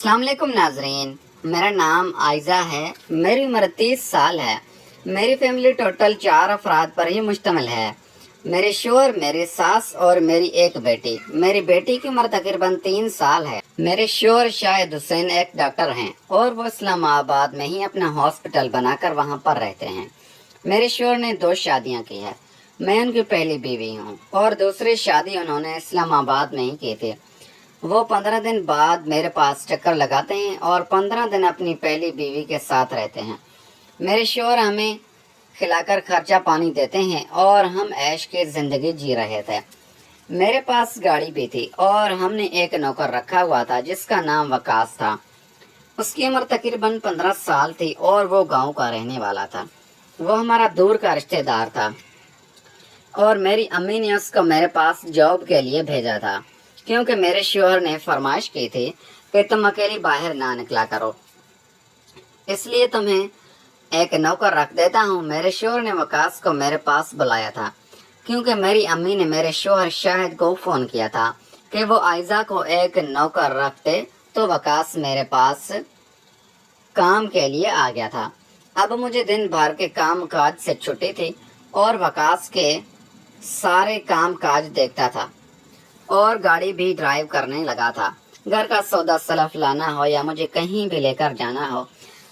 अस्सलाम वालेकुम नाजरीन, मेरा नाम आयज़ा है। मेरी उम्र 30 साल है। मेरी फैमिली टोटल 4 अफराद पर ही मुश्तमिल है। मेरे शोहर, मेरी सास और मेरी एक बेटी। मेरी बेटी की उम्र तकरीबन 3 साल है। मेरे शोहर शाहिद हुसैन एक डॉक्टर हैं और वो इस्लामाबाद में ही अपना हॉस्पिटल बनाकर वहाँ पर रहते हैं। मेरे शोहर ने 2 शादियाँ की है। मैं उनकी पहली बीवी हूँ और दूसरी शादी उन्होंने इस्लामाबाद में ही की थी। वो 15 दिन बाद मेरे पास चक्कर लगाते हैं और 15 दिन अपनी पहली बीवी के साथ रहते हैं। मेरे शोहर हमें खिलाकर खर्चा पानी देते हैं और हम ऐश की ज़िंदगी जी रहे थे। मेरे पास गाड़ी भी थी और हमने एक नौकर रखा हुआ था जिसका नाम वकास था। उसकी उम्र तकरीबन 15 साल थी और वो गांव का रहने वाला था। वो हमारा दूर का रिश्तेदार था और मेरी अम्मी ने उसको मेरे पास जॉब के लिए भेजा था क्योंकि मेरे शोहर ने फरमाइश की थी कि तुम अकेली बाहर ना निकला करो, इसलिए तुम्हें एक नौकर रख देता हूँ। मेरे शोहर ने वकास को मेरे पास बुलाया था क्योंकि मेरी अम्मी ने मेरे शोहर शाहिद को फ़ोन किया था कि वो आयज़ा को एक नौकर रखते, तो वकास मेरे पास काम के लिए आ गया था। अब मुझे दिन भर के काम काज से छुट्टी थी और वकास के सारे काम काज देखता था और गाड़ी भी ड्राइव करने लगा था। घर का सौदा सलफ लाना हो या मुझे कहीं भी लेकर जाना हो,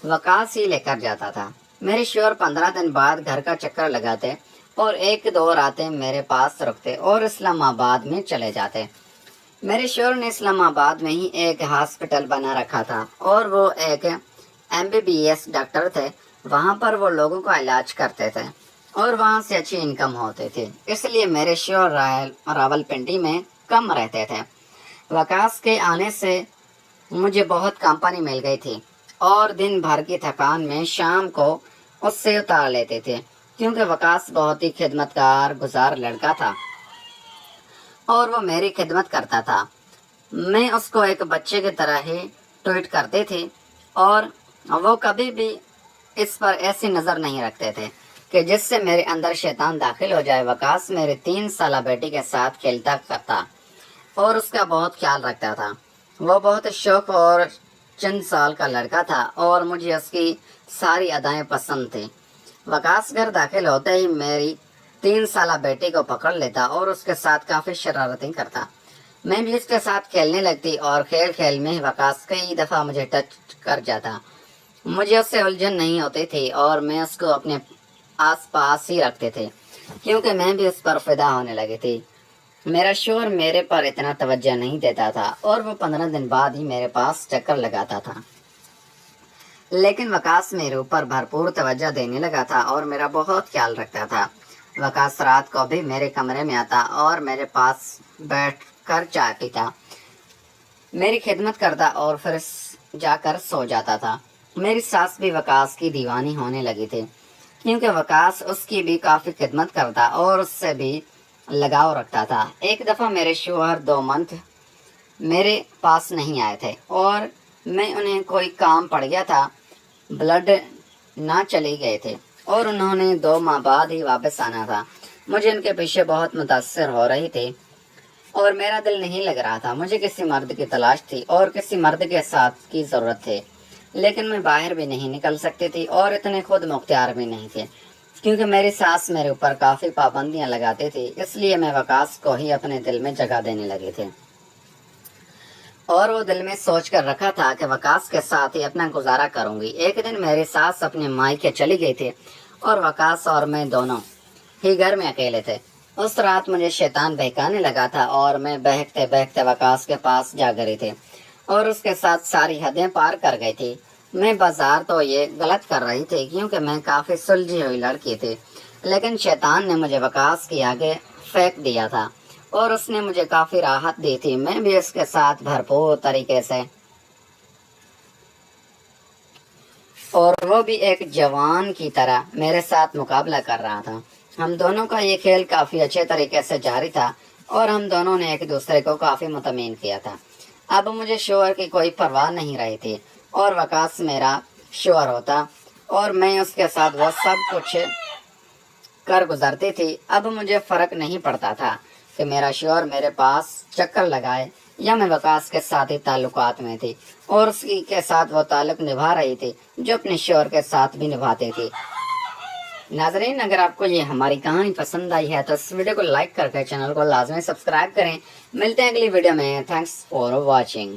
वकास ही लेकर जाता था। मेरे शोहर 15 दिन बाद घर का चक्कर लगाते और 1-2 रातें मेरे पास रुकते और इस्लामाबाद में चले जाते। मेरे शोहर ने इस्लामाबाद में ही एक हॉस्पिटल बना रखा था और वो एक MBBS डॉक्टर थे। वहाँ पर वो लोगों का इलाज करते थे और वहाँ से अच्छी इनकम होती थी, इसलिए मेरे शोहर रावलपिंडी में कम रहते थे। वकास के आने से मुझे बहुत कंपनी मिल गई थी और दिन भर की थकान में शाम को उससे उतार लेते थे क्योंकि वकास बहुत ही खिदमतगार गुजार लड़का था और वो मेरी खिदमत करता था। मैं उसको एक बच्चे की तरह ही ट्रीट करते थे और वो कभी भी इस पर ऐसी नज़र नहीं रखते थे कि जिससे मेरे अंदर शैतान दाखिल हो जाए। वकास मेरे 3 साल बेटी के साथ खेलता करता और उसका बहुत ख्याल रखता था। वो बहुत शौक और चंद साल का लड़का था और मुझे उसकी सारी अदाएं पसंद थी। वकास घर दाखिल होते ही मेरी 3 साल बेटी को पकड़ लेता और उसके साथ काफ़ी शरारतें करता। मैं भी उसके साथ खेलने लगती और खेल खेल में वकास कई दफ़ा मुझे टच कर जाता। मुझे उससे उलझन नहीं होती थी और मैं उसको अपने आस पास ही रखते थे क्योंकि मैं भी उस पर फिदा होने लगी थी। मेरा शोहर मेरे पर इतना तवज्जो नहीं देता था और वो 15 दिन बाद ही मेरे पास चक्कर लगाता था, लेकिन वकास मेरे ऊपर भरपूर तवज्जो देने लगा था और मेरा बहुत ख्याल रखता था। वकास रात को भी मेरे कमरे में आता और मेरे पास बैठ कर चाय पीता, मेरी खिदमत करता और फिर जाकर सो जाता था। मेरी सास भी वकास की दीवानी होने लगी थी क्योंकि वकास उसकी भी काफ़ी खिदमत करता और उससे भी लगाव रखता था। एक दफ़ा मेरे शोहर 2 मंथ मेरे पास नहीं आए थे और मैं उन्हें कोई काम पड़ गया था, ब्लड ना चले गए थे और उन्होंने 2 माह बाद ही वापस आना था। मुझे उनके पीछे बहुत मुतासर हो रही थी और मेरा दिल नहीं लग रहा था। मुझे किसी मर्द की तलाश थी और किसी मर्द के साथ की ज़रूरत थी, लेकिन मैं बाहर भी नहीं निकल सकती थी और इतने खुद मुख्तियार भी नहीं थे क्योंकि मेरी सास मेरे ऊपर काफ़ी पाबंदियां लगाती थी। इसलिए मैं वकास को ही अपने दिल में जगह देने लगी थी और वो दिल में सोच कर रखा था कि वकास के साथ ही अपना गुजारा करूंगी। एक दिन मेरी सास अपने मायके चली गई थी और वकास और मैं दोनों ही घर में अकेले थे। उस रात मुझे शैतान बहकाने लगा था और मैं बहकते बहकते वकास के पास जा गई थी और उसके साथ सारी हदें पार कर गई थी। मैं बाजार तो ये गलत कर रही थी क्योंकि मैं काफ़ी सुलझी हुई लड़की थी, लेकिन शैतान ने मुझे वकास के आगे फेंक दिया था और उसने मुझे काफ़ी राहत दी थी। मैं भी उसके साथ भरपूर तरीके से, और वो भी एक जवान की तरह मेरे साथ मुकाबला कर रहा था। हम दोनों का ये खेल काफ़ी अच्छे तरीके से जारी था और हम दोनों ने एक दूसरे को काफ़ी मुतमईन किया था। अब मुझे शोहर की कोई परवाह नहीं रही थी और वकास मेरा शोहर होता और मैं उसके साथ वो सब कुछ कर गुजरती थी। अब मुझे फ़र्क नहीं पड़ता था कि मेरा शोहर मेरे पास चक्कर लगाए یم وقاص کے ساتھ ہی تعلقات میں تھی اور اس کے ساتھ وہ تعلق نبھا رہی تھی جو اپنے شوہر کے ساتھ بھی نبھاتے تھے۔ ناظرین، اگر آپ کو یہ ہماری کہانی پسند آئی ہے تو اس ویڈیو کو لائک کر کے چینل کو لازمی سبسکرائب کریں۔ ملتے ہیں اگلی ویڈیو میں۔ Thanks for watching.